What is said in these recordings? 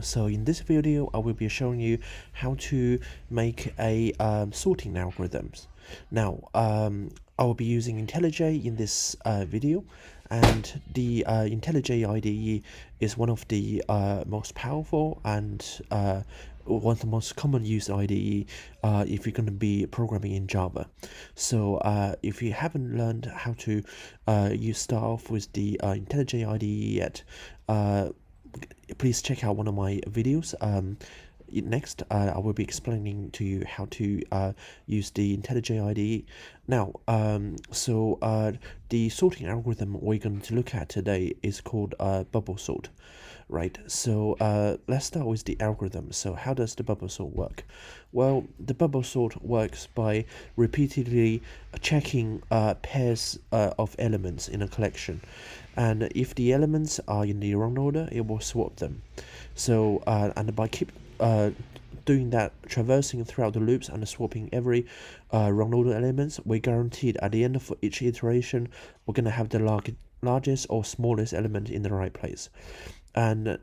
So in this video, I will be showing you how to make a sorting algorithms. Now, I will be using IntelliJ in this video, and the IntelliJ IDE is one of the most powerful and one of the most common used IDE if you're going to be programming in Java. So if you haven't learned how to start off with the IntelliJ IDE yet, please check out one of my videos. Next, I will be explaining to you how to use the IntelliJ IDE. Now, the sorting algorithm we're going to look at today is called BubbleSort, right? So let's start with the algorithm. So how does the BubbleSort work? Well, the BubbleSort works by repeatedly checking pairs of elements in a collection, and if the elements are in the wrong order, it will swap them. So and by keep doing that, traversing throughout the loops and swapping every wrong order elements, we're guaranteed at the end of each iteration we're going to have the largest or smallest element in the right place. And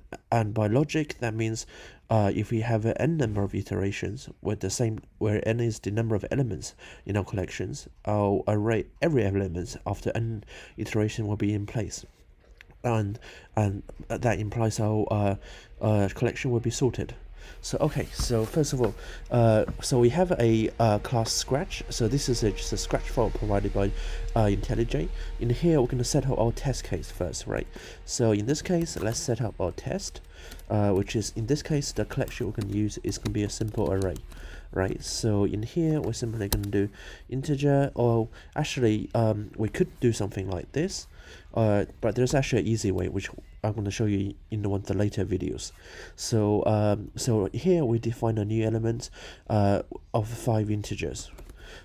by logic, that means if we have an n number of iterations with the same, where n is the number of elements in our collections, our array every element after n iteration will be in place, and that implies our collection will be sorted. So okay, so first of all, so we have a class Scratch. So this is just a Scratch file provided by IntelliJ. In here, we're going to set up our test case first, right? So in this case, let's set up our test, which is, in this case, the collection we can use is going to be a simple array, right? So in here, we're simply going to do integer, or actually, we could do something like this, but there's actually an easy way, which I'm going to show you in one of the later videos. So so here we define a new element of 5 integers.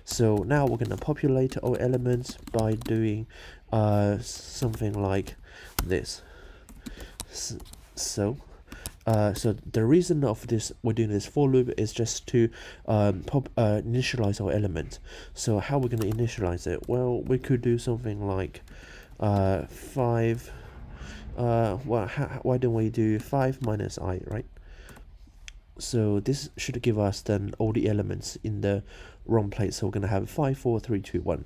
So now we're going to populate our elements by doing something like this. So the reason of this, we're doing this for loop, is just to initialize our element. So how we're going to initialize it? Well, we could do something like 5. Why don't we do 5 minus I, right? So this should give us then all the elements in the wrong place. So we're going to have 5, 4, 3, 2, 1.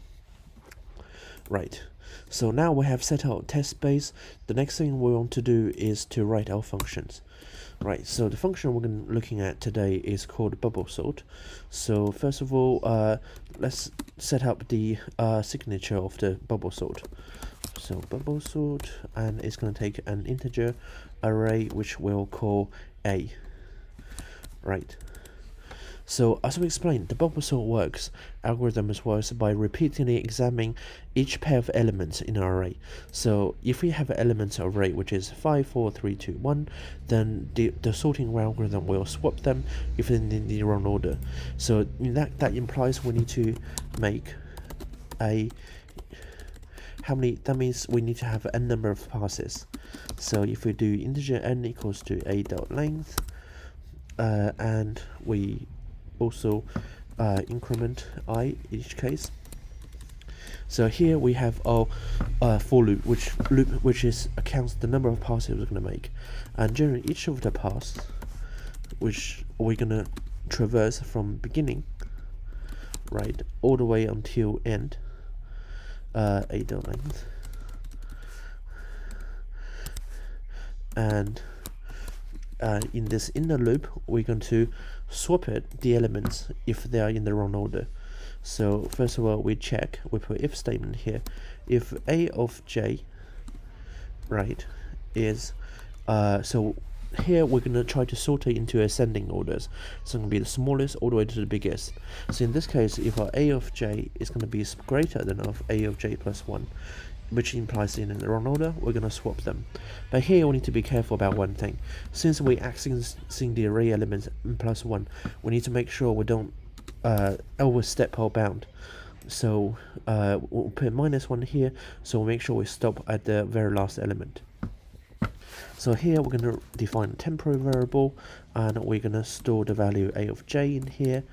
Right. So now we have set our test space. The next thing we want to do is to write our functions. Right, so the function we're looking at today is called BubbleSort. So first of all, let's set up the signature of the BubbleSort. So BubbleSort, and it's going to take an integer array which we'll call A. Right. So as we explained, the BubbleSort algorithm works by repeatedly examining each pair of elements in an array. So if we have an element array which is 5, 4, 3, 2, 1, then the sorting algorithm will swap them if they're in the wrong order. So that implies we need to make that means we need to have n number of passes. So if we do integer n equals to a dot length, and we also increment I in each case. So here we have our for loop, which accounts the number of passes we're going to make, and during each of the pass, which we're going to traverse from beginning, right, all the way until end, a dot length, and in this inner loop, we're going to swap the elements if they are in the wrong order. So first of all, we put if statement here. If a of j, right, is so here we're going to try to sort it into ascending orders. So it's going to be the smallest all the way to the biggest. So in this case, if our a of j is going to be greater than of a of j plus 1, which implies in the wrong order, we're going to swap them. But here we need to be careful about one thing. Since we're accessing the array elements plus 1, we need to make sure we don't overstep our bound. So we'll put -1 here, so we'll make sure we stop at the very last element. So here we're going to define a temporary variable, and we're going to store the value a of j in here,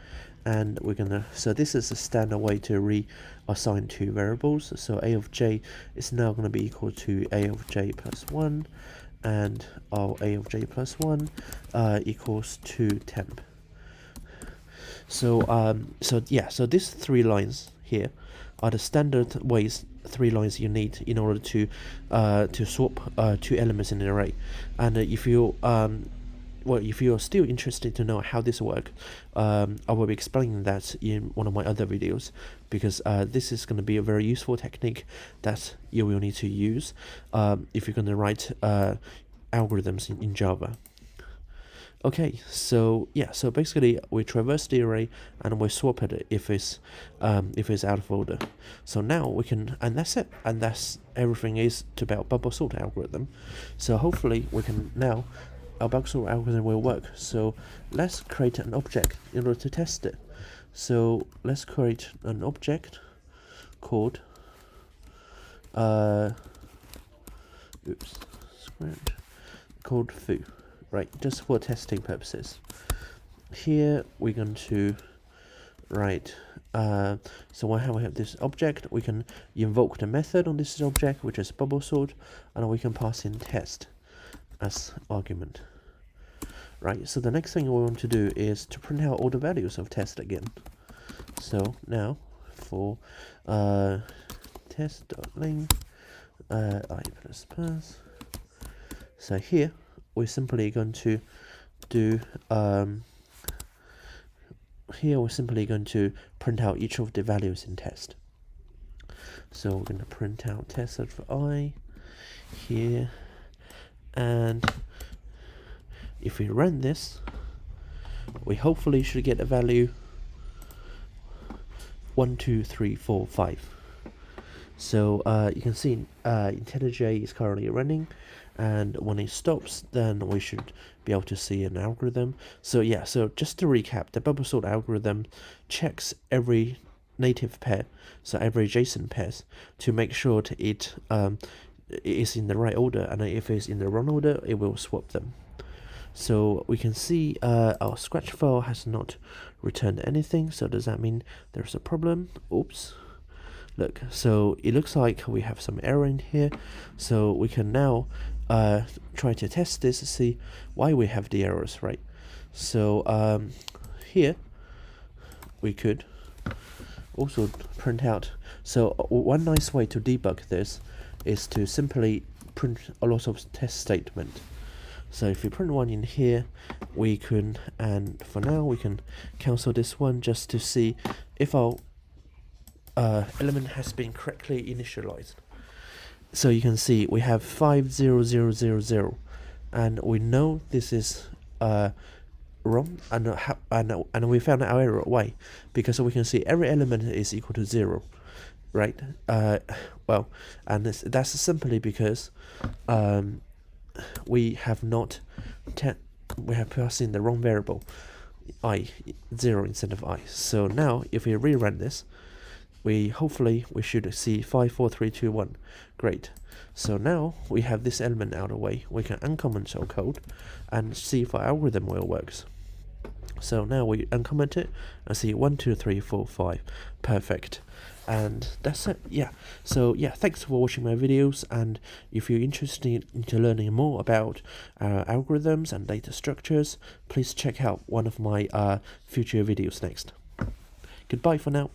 and we're going to, so this is a standard way to reassign two variables. So a of j is now going to be equal to a of j plus 1, and our a of j plus 1 equals to temp. So these 3 lines here are the standard ways 3 lines you need in order to swap 2 elements in an array. And if you if you're still interested to know how this works, I will be explaining that in one of my other videos, because this is going to be a very useful technique that you will need to use if you're going to write algorithms in Java. Okay, so so basically we traverse the array and we swap it if it's out of order. So now we can, and that's it, and that's everything is about BubbleSort algorithm. So hopefully we can now, our BubbleSort algorithm will work. So let's create an object in order to test it. So let's create an object called called foo. Right, just for testing purposes. Here we're going to write, so we have this object, we can invoke the method on this object, which is BubbleSort, and we can pass in test as argument. Right, so the next thing we want to do is to print out all the values of test again. So now for test.length I plus plus. So here we're simply going to do here we're simply going to print out each of the values in test. So we're going to print out test of I here, and if we run this, we hopefully should get a value 1, 2, 3, 4, 5. So you can see IntelliJ is currently running, and when it stops, then we should be able to see an algorithm. So so just to recap, the BubbleSort algorithm checks every native pair, so every JSON pairs, to make sure it is in the right order, and if it's in the wrong order, it will swap them. So we can see our Scratch file has not returned anything, so does that mean there's a problem? Oops. Look, so it looks like we have some error in here, so we can now try to test this to see why we have the errors, right? So here we could also print out, so one nice way to debug this is to simply print a lot of test statement. So if we print one in here, we can, and for now we can cancel this one just to see if our element has been correctly initialized. So you can see we have 50000, and we know this is wrong, and we found our error. Why? Because we can see every element is equal to 0, right? Well, and that's simply because we have passed in the wrong variable, I, 0 instead of I. So now if we rerun this, hopefully we should see 5, 4, 3, 2, 1. Great. So now we have this element out of the way. We can uncomment our code and see if our algorithm will works. So now we uncomment it and see 1, 2, 3, 4, 5. Perfect. And that's it. So thanks for watching my videos, and if you're interested into learning more about algorithms and data structures, please check out one of my future videos next. Goodbye for now.